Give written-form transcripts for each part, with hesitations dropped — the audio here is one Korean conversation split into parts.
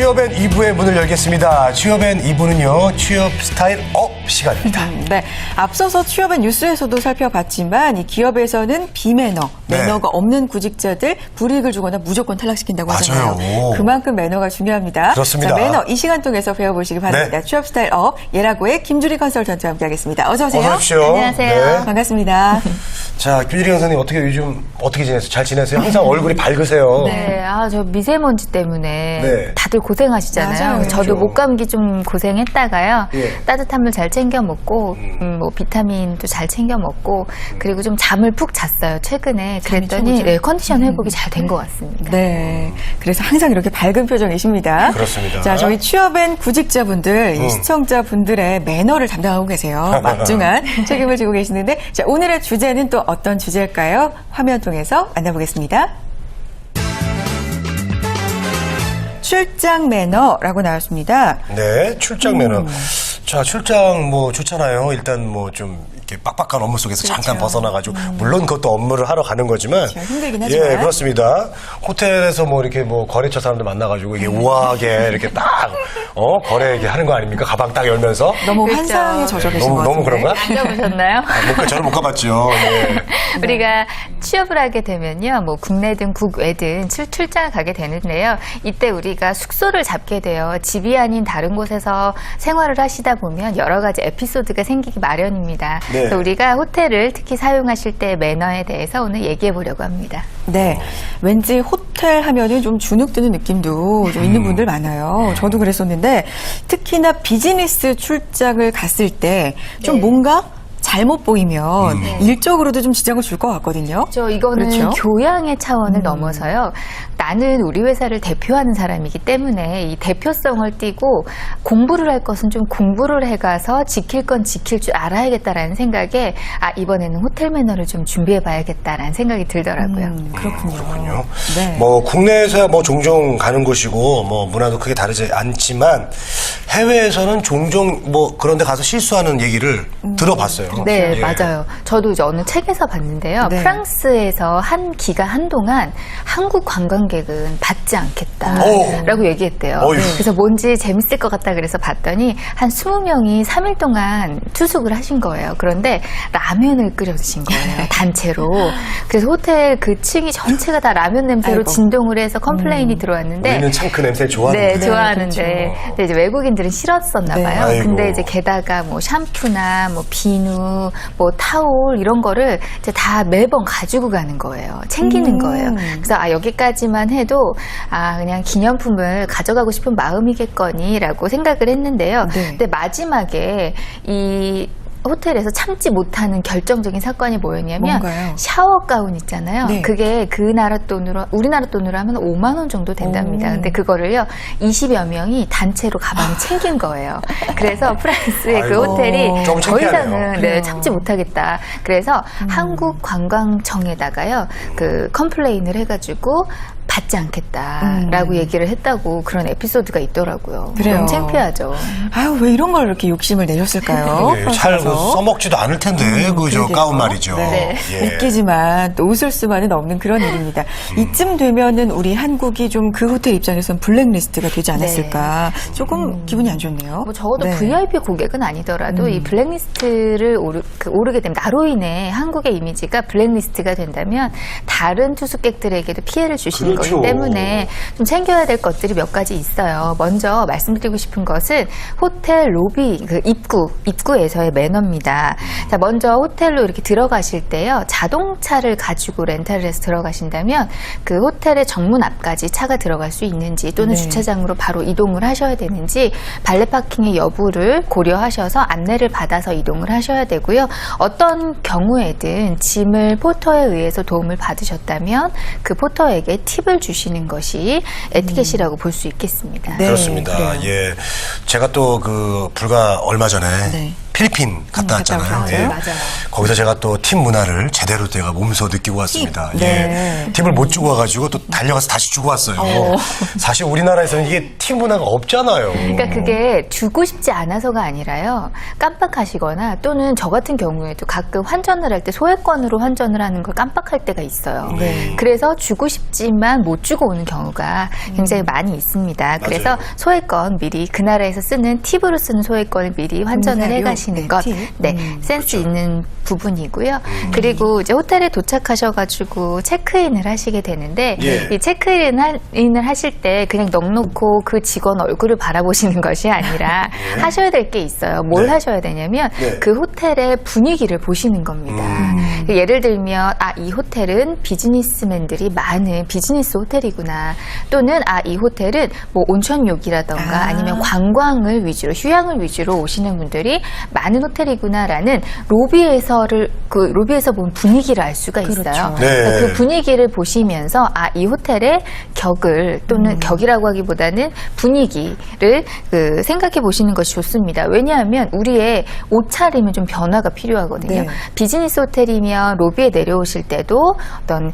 취업엔 2부의 문을 열겠습니다. 취업엔 2부는요, 취업 스타일 업 시간입니다. 네. 앞서서 취업엔 뉴스에서도 살펴봤지만 이 기업에서는 비매너, 매너가 없는 구직자들 불이익을 주거나 무조건 탈락시킨다고 하잖아요. 맞아요. 그만큼 매너가 중요합니다. 그렇습니다. 자, 매너 이 시간 통해서 배워보시기 바랍니다. 네. 취업 스타일 업 예라고의 김주리 컨설턴트와 함께하겠습니다. 어서 오세요. 어서 오십시오. 안녕하세요. 반갑습니다. 자, 김주리 강사님 요즘 어떻게 지내세요? 잘 지내세요? 항상 얼굴이 밝으세요. 네, 저 미세먼지 때문에 네. 다들 고생하시잖아요. 맞아요. 저도 그렇죠. 목감기 좀 고생했다가요. 예. 따뜻한 물 잘 챙겨 먹고, 뭐 비타민도 잘 챙겨 먹고, 그리고 좀 잠을 푹 잤어요. 최근에 그랬더니 최고죠. 네, 컨디션 회복이 잘 된 것 같습니다. 네. 그래서 항상 이렇게 밝은 표정이십니다. 그렇습니다. 자, 저희 취업엔 구직자분들, 이 시청자분들의 매너를 담당하고 계세요. 막중한 책임을 지고 계시는데, 자, 오늘의 주제는 또 어떤 주제일까요? 화면 통해서 만나보겠습니다. 출장 매너라고 나왔습니다. 네, 출장 매너. 자, 출장 좋잖아요. 일단 좀 이렇게 빡빡한 업무 속에서 잠깐 벗어나가지고 물론 그것도 업무를 하러 가는 거지만 그렇죠. 힘들긴 하지만. 예, 그렇습니다. 호텔에서 이렇게 거래처 사람들 만나가지고 이게 우아하게 이렇게 딱 거래 이렇게 하는 거 아닙니까? 가방 딱 열면서 너무 그렇죠. 환상에 젖어 계신 것 너무 같은데. 그런가? 안 가보셨나요? 저는 못 가봤죠. 예. 우리가 취업을 하게 되면요, 국내든 국외든 출장을 가게 되는데요. 이때 우리가 숙소를 잡게 돼요. 집이 아닌 다른 곳에서 생활을 하시다 보면 여러 가지 에피소드가 생기기 마련입니다. 네. 그래서 우리가 호텔을 특히 사용하실 때 매너에 대해서 오늘 얘기해 보려고 합니다. 네. 왠지 호텔 하면은 좀 주눅 드는 느낌도 좀 있는 분들 많아요. 저도 그랬었는데 특히나 비즈니스 출장을 갔을 때 좀 네. 뭔가 잘못 보이면 일적으로도 좀 지장을 줄 것 같거든요. 이거는 그렇죠? 교양의 차원을 넘어서요. 나는 우리 회사를 대표하는 사람이기 때문에 이 대표성을 띠고 공부를 할 것은 좀 공부를 해가서 지킬 건 지킬 줄 알아야겠다라는 생각에 이번에는 호텔 매너를 좀 준비해봐야겠다라는 생각이 들더라고요. 그렇군요. 네. 국내에서야 종종 가는 곳이고 문화도 크게 다르지 않지만 해외에서는 종종 그런 데 가서 실수하는 얘기를 들어봤어요. 네, 예. 맞아요. 저도 이제 어느 책에서 봤는데요. 네. 프랑스에서 한 기간 한동안 한국 관광객은 받지 않겠다라고 얘기했대요. 어휴. 그래서 뭔지 재밌을 것 같다 그래서 봤더니 한 20명이 3일 동안 투숙을 하신 거예요. 그런데 라면을 끓여 드신 거예요. 단체로. 그래서 호텔 그 층이 전체가 다 라면 냄새로 아이고. 진동을 해서 컴플레인이 들어왔는데 우리는 참 그 냄새를 좋아하는데. 네, 좋아하는데. 그렇죠. 근데 이제 외국인들은 싫었었나 네. 봐요. 아이고. 근데 이제 게다가 샴푸나 비누, 타올 이런 거를 이제 다 매번 가지고 가는 거예요. 챙기는 거예요. 그래서 여기까지만 해도 그냥 기념품을 가져가고 싶은 마음이겠거니라고 생각을 했는데요. 네. 근데 마지막에 이 호텔에서 참지 못하는 결정적인 사건이 뭐였냐면 뭔가요? 샤워 가운 있잖아요. 네. 그게 그 나라 돈으로 우리나라 돈으로 하면 5만 원 정도 된답니다. 근데 그거를요 20여 명이 단체로 가방에 챙긴 거예요. 그래서 프랑스의 그 아이고, 호텔이 좀 더 창피하네요. 이상은 참지 못하겠다. 그래서 한국관광청에다가요 그 컴플레인을 해가지고 받지 않겠다라고 얘기를 했다고 그런 에피소드가 있더라고요. 그래요. 너무 창피하죠. 왜 이런 걸 이렇게 욕심을 내셨을까요? 예, 잘 써먹지도 않을 텐데 그러게요. 가운 말이죠. 네. 예. 웃기지만 또 웃을 수만은 없는 그런 일입니다. 이쯤 되면은 우리 한국이 좀 그 호텔 입장에서는 블랙리스트가 되지 않았을까. 조금 기분이 안 좋네요. 적어도 네. VIP 고객은 아니더라도 이 블랙리스트를 오르게 되면 나로 인해 한국의 이미지가 블랙리스트가 된다면 다른 투숙객들에게도 피해를 주시는 그렇죠. 거기 때문에 좀 챙겨야 될 것들이 몇 가지 있어요. 먼저 말씀드리고 싶은 것은 호텔 로비 입구에서의 매너입니다. 자, 먼저 호텔로 이렇게 들어가실 때요. 자동차를 가지고 렌탈을 해서 들어가신다면 그 호텔의 정문 앞까지 차가 들어갈 수 있는지 또는 네. 주차장으로 바로 이동을 하셔야 되는지 발레 파킹의 여부를 고려하셔서 안내를 받아서 이동을 하셔야 되고요. 어떤 경우에든 짐을 포터에 의해서 도움을 받으셨다면 그 포터에게 팁을 주시는 것이 에티켓이라고 볼 수 있겠습니다. 네, 그렇습니다. 그래요. 예. 제가 또 불과 얼마 전에 네. 필리핀 갔다 왔잖아요. 갔다 예. 왔어요? 거기서 제가 또 팀 문화를 제대로 제가 몸소 느끼고 왔습니다. 네. 예. 팁을 못 주고 와가지고 또 달려가서 다시 주고 왔어요. 사실 우리나라에서는 이게 팀 문화가 없잖아요. 그러니까 그게 주고 싶지 않아서가 아니라요. 깜빡하시거나 또는 저 같은 경우에도 가끔 환전을 할 때 소액권으로 환전을 하는 걸 깜빡할 때가 있어요. 네. 그래서 주고 싶지만 못 주고 오는 경우가 굉장히 많이 있습니다. 그래서 소액권 미리 그 나라에서 쓰는 팁으로 쓰는 소액권을 미리 환전을 공사료? 해가시는 네, 것, 팁. 네, 센스 있는 부분이고요. 그리고 이제 호텔에 도착하셔가지고 체크인을 하시게 되는데 예. 이 체크인을 하실 때 그냥 넉놓고 그 직원 얼굴을 바라보시는 것이 아니라 하셔야 될 게 있어요. 뭘 네. 하셔야 되냐면 네. 그 호텔의 분위기를 보시는 겁니다. 예를 들면 이 호텔은 비즈니스맨들이 많은 비즈니스 호텔이구나. 또는 이 호텔은 뭐 온천욕이라던가 아니면 관광을 위주로 휴양을 위주로 오시는 분들이 많은 호텔이구나라는 로비에서 본 분위기를 알 수가 있어요. 그렇죠. 네. 그러니까 그 분위기를 보시면서 이 호텔의 격을 또는 격이라고 하기보다는 분위기를 생각해 보시는 것이 좋습니다. 왜냐하면 우리의 옷차림은 좀 변화가 필요하거든요. 네. 비즈니스 호텔이면 로비에 내려오실 때도 어떤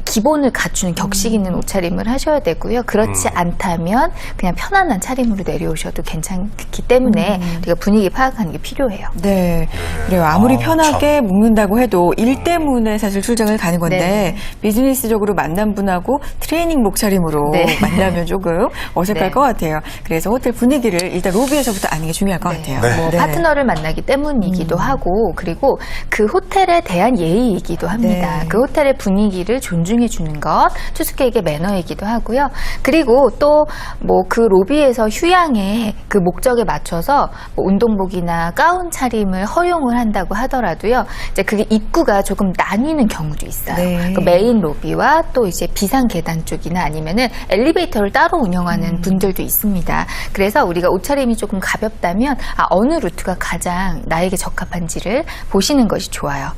기본을 갖추는 격식 있는 옷차림을 하셔야 되고요. 그렇지 않다면 그냥 편안한 차림으로 내려오셔도 괜찮기 때문에 우리가 분위기 파악하는 게 필요해요. 네. 그래요. 아무리 아, 편하게 묵는다고 해도 일 때문에 사실 출장을 가는 건데 네. 비즈니스적으로 만난 분하고 트레이닝 목차림으로 네. 만나면 조금 어색할 네. 것 같아요. 그래서 호텔 분위기를 일단 로비에서부터 아는 게 중요할 것 같아요. 네. 뭐 네. 파트너를 만나기 때문이기도 하고 그리고 그 호텔에 대한 예의이기도 합니다. 네. 그 호텔의 분위기를 존중해 주는 것 투숙객의 매너이기도 하고요. 그리고 또 뭐 그 로비에서 휴양의 그 목적에 맞춰서 뭐 운동복이나 가운 차림을 허용을 한다고 하더라도요. 이제 그게 입구가 조금 나뉘는 경우도 있어요. 네. 그 메인 로비와 또 이제 비상 계단 쪽이나 아니면은 엘리베이터를 따로 운영하는 분들도 있습니다. 그래서 우리가 옷차림이 조금 가볍다면 어느 루트가 가장 나에게 적합한지를 보시는 것이 좋아요.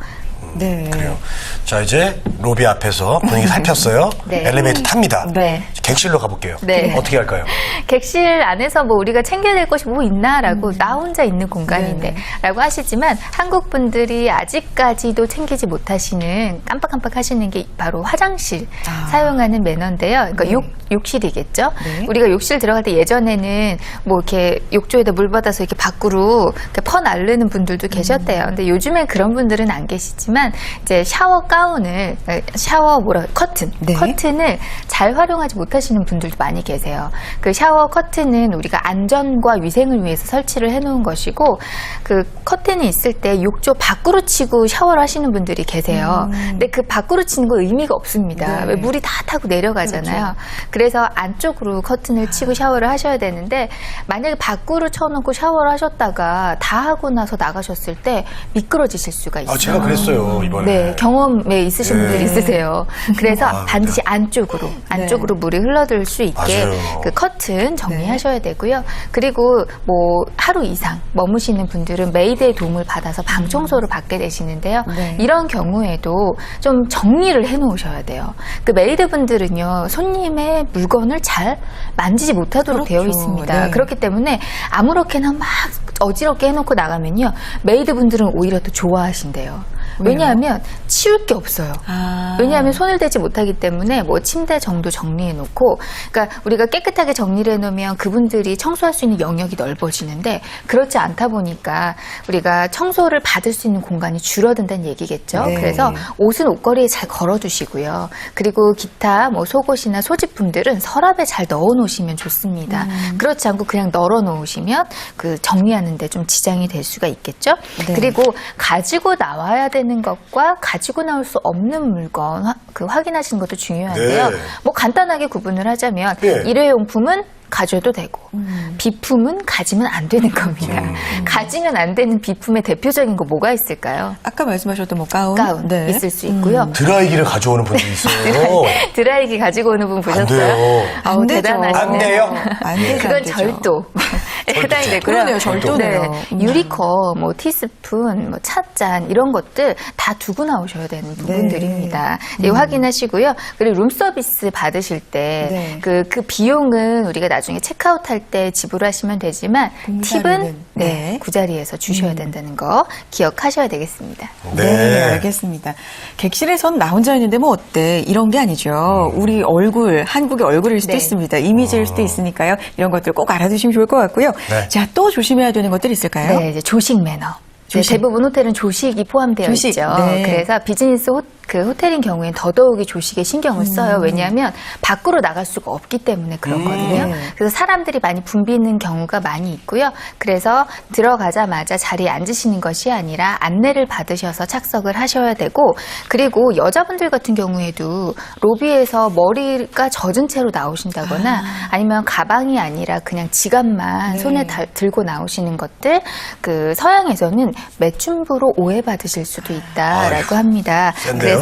네. 그래요. 자, 이제 로비 앞에서 분위기 살폈어요. 네. 엘리베이터 탑니다. 네. 객실로 가볼게요. 네. 어떻게 할까요? 객실 안에서 뭐 우리가 챙겨야 될 것이 뭐 있나라고 나 혼자 있는 공간인데 라고 하시지만 한국 분들이 아직까지도 챙기지 못하시는 깜빡깜빡 하시는 게 바로 화장실 사용하는 매너인데요. 그러니까 욕실이겠죠. 네. 우리가 욕실 들어갈 때 예전에는 뭐 이렇게 욕조에다 물 받아서 이렇게 밖으로 이렇게 퍼 나르는 분들도 계셨대요. 근데 요즘엔 그런 분들은 안 계시지만 이제 샤워 가운을 커튼을 잘 활용하지 못하시는 분들도 많이 계세요. 그 샤워 커튼은 우리가 안전과 위생을 위해서 설치를 해놓은 것이고 그 커튼이 있을 때 욕조 밖으로 치고 샤워를 하시는 분들이 계세요. 근데 그 밖으로 치는 거 의미가 없습니다. 네. 왜 물이 다 타고 내려가잖아요. 그래서 안쪽으로 커튼을 치고 샤워를 하셔야 되는데 만약에 밖으로 쳐놓고 샤워를 하셨다가 다 하고 나서 나가셨을 때 미끄러지실 수가 있어요. 제가 그랬어요, 이번에. 네, 경험에 있으신 네. 분들이 있으세요. 그래서 반드시 안쪽으로 물이 흘러들 수 있게 맞아요. 그 커튼 정리하셔야 되고요. 그리고 뭐 하루 이상 머무시는 분들은 메이드의 도움을 받아서 방 청소를 받게 되시는데요. 네. 이런 경우에도 좀 정리를 해 놓으셔야 돼요. 그 메이드 분들은요, 손님의 물건을 잘 만지지 못하도록 그렇죠. 되어 있습니다. 네. 그렇기 때문에 아무렇게나 막 어지럽게 해놓고 나가면요, 메이드 분들은 오히려 더 좋아하신대요. 왜냐하면 치울 게 없어요. 왜냐하면 손을 대지 못하기 때문에 뭐 침대 정도 정리해 놓고, 그러니까 우리가 깨끗하게 정리를 해 놓으면 그분들이 청소할 수 있는 영역이 넓어지는데 그렇지 않다 보니까 우리가 청소를 받을 수 있는 공간이 줄어든다는 얘기겠죠. 네. 그래서 옷은 옷걸이에 잘 걸어 두시고요. 그리고 기타 뭐 속옷이나 소지품들은 서랍에 잘 넣어 놓으시면 좋습니다. 그렇지 않고 그냥 널어 놓으시면 그 정리하는 데 좀 지장이 될 수가 있겠죠. 네. 그리고 가지고 나와야 되는 것과 가지고 나올 수 없는 물건 확인하시는 것도 중요한데요. 네. 뭐 간단하게 구분을 하자면 네. 일회용품은 가져도 되고 비품은 가지면 안 되는 겁니다. 가지면 안 되는 비품의 대표적인 거 뭐가 있을까요? 아까 말씀하셨던 뭐 가운, 가운 네. 있을 수 있고요. 드라이기를 가져오는 분들이 있어요. 드라이기 가지고 오는 분 안 보셨어요? 돼요. 아우, 안 되죠. 대단하시네요. 안 돼요? 안 되죠, 그건 안 되죠. 절도. 해당이 되고요. 그러네요. 절도네요. 유리컵, 뭐 티스푼, 뭐 찻잔 이런 것들 다 두고 나오셔야 되는 부분들입니다. 네, 확인하시고요. 그리고 룸서비스 받으실 때 그 비용은 우리가 나중에 체크아웃 할 때 지불하시면 되지만 팁은 그 자리에서 주셔야 된다는 거 기억하셔야 되겠습니다. 네, 알겠습니다. 객실에선 나 혼자 있는데 뭐 어때? 이런 게 아니죠. 우리 얼굴, 한국의 얼굴일 수도 있습니다. 이미지일 수도 있으니까요. 이런 것들 꼭 알아두시면 좋을 것 같고요. 자, 또 조심해야 되는 것들이 있을까요? 네, 이제 조식 매너. 대부분 호텔은 조식이 포함되어 있죠. 그래서 비즈니스 호텔인 경우에는 더더욱이 조식에 신경을 써요. 왜냐하면 밖으로 나갈 수가 없기 때문에 그렇거든요. 그래서 사람들이 많이 붐비는 경우가 많이 있고요. 그래서 들어가자마자 자리에 앉으시는 것이 아니라 안내를 받으셔서 착석을 하셔야 되고, 그리고 여자분들 같은 경우에도 로비에서 머리가 젖은 채로 나오신다거나 아니면 가방이 아니라 그냥 지갑만 손에 들고 나오시는 것들, 그 서양에서는 매춘부로 오해받으실 수도 있다라고 합니다. 센데요? 그래서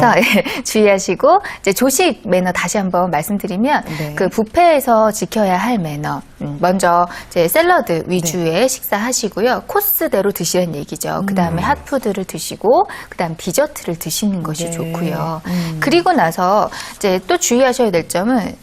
주의하시고, 이제 조식 매너 다시 한번 말씀드리면 그 뷔페에서 지켜야 할 매너. 먼저 이제 샐러드 위주의 식사하시고요. 코스대로 드시라는 얘기죠. 그 다음에 핫푸드를 드시고, 그 다음 디저트를 드시는 것이 좋고요. 그리고 나서 이제 또 주의하셔야 될 점은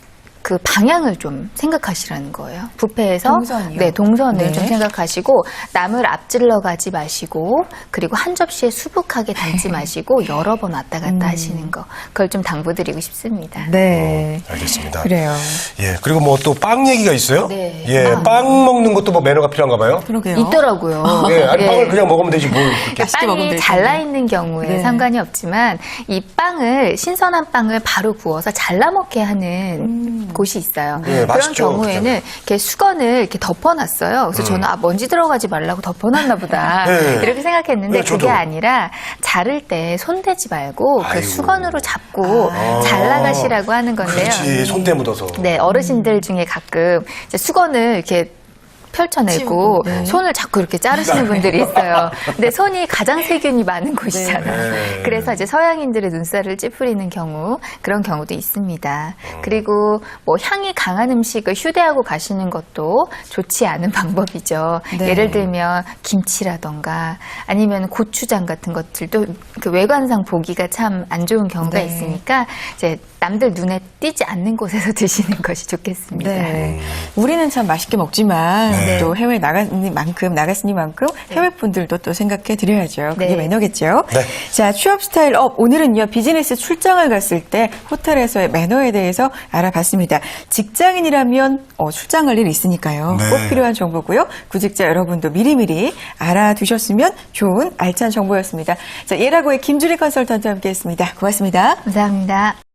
그 방향을 좀 생각하시라는 거예요. 뷔페에서 동선이요? 동선을 좀 생각하시고, 남을 앞질러 가지 마시고, 그리고 한 접시에 수북하게 담지 마시고 여러 번 왔다 갔다 하시는 거, 그걸 좀 당부드리고 싶습니다. 네. 알겠습니다. 그래요. 예, 그리고 뭐 또 빵 얘기가 있어요? 네. 예, 빵 먹는 것도 뭐 매너가 필요한가 봐요? 그러게요. 있더라고요. 예, 아니, 예. 빵을 그냥 먹으면 되지 뭘 그렇게. 맛있게 먹으면 빵이 되죠. 잘라 있는 경우에 상관이 없지만, 이 빵을, 신선한 빵을 바로 구워서 잘라 먹게 하는 곳이 있어요. 네, 그런 맛있죠, 경우에는 이렇게 수건을 이렇게 덮어놨어요. 그래서 저는 먼지 들어가지 말라고 덮어놨나 보다 네. 이렇게 생각했는데, 네, 저도. 그게 아니라 자를 때 손대지 말고 그 아이고. 수건으로 잡고 잘 나가시라고 하는 건데요. 그렇지, 손때 묻어서. 네, 어르신들 중에 가끔 이제 수건을 이렇게 펼쳐내고 손을 자꾸 이렇게 자르시는 분들이 있어요. 근데 손이 가장 세균이 많은 곳이잖아요. 네. 그래서 이제 서양인들의 눈살을 찌푸리는 경우, 그런 경우도 있습니다. 그리고 뭐 향이 강한 음식을 휴대하고 가시는 것도 좋지 않은 방법이죠. 네. 예를 들면 김치라던가 아니면 고추장 같은 것들도 그 외관상 보기가 참 안 좋은 경우가 있으니까 이제 남들 눈에 띄지 않는 곳에서 드시는 것이 좋겠습니다. 네. 우리는 참 맛있게 먹지만 또 해외 나갔으니만큼 해외 분들도 또 생각해 드려야죠. 그게 매너겠죠. 네. 자, 취업 스타일 업. 오늘은요, 비즈니스 출장을 갔을 때 호텔에서의 매너에 대해서 알아봤습니다. 직장인이라면 출장 갈 일이 있으니까요. 네. 꼭 필요한 정보고요. 구직자 여러분도 미리미리 알아두셨으면 좋은 알찬 정보였습니다. 자, 예라고의 김주리 컨설턴트와 함께했습니다. 고맙습니다. 감사합니다.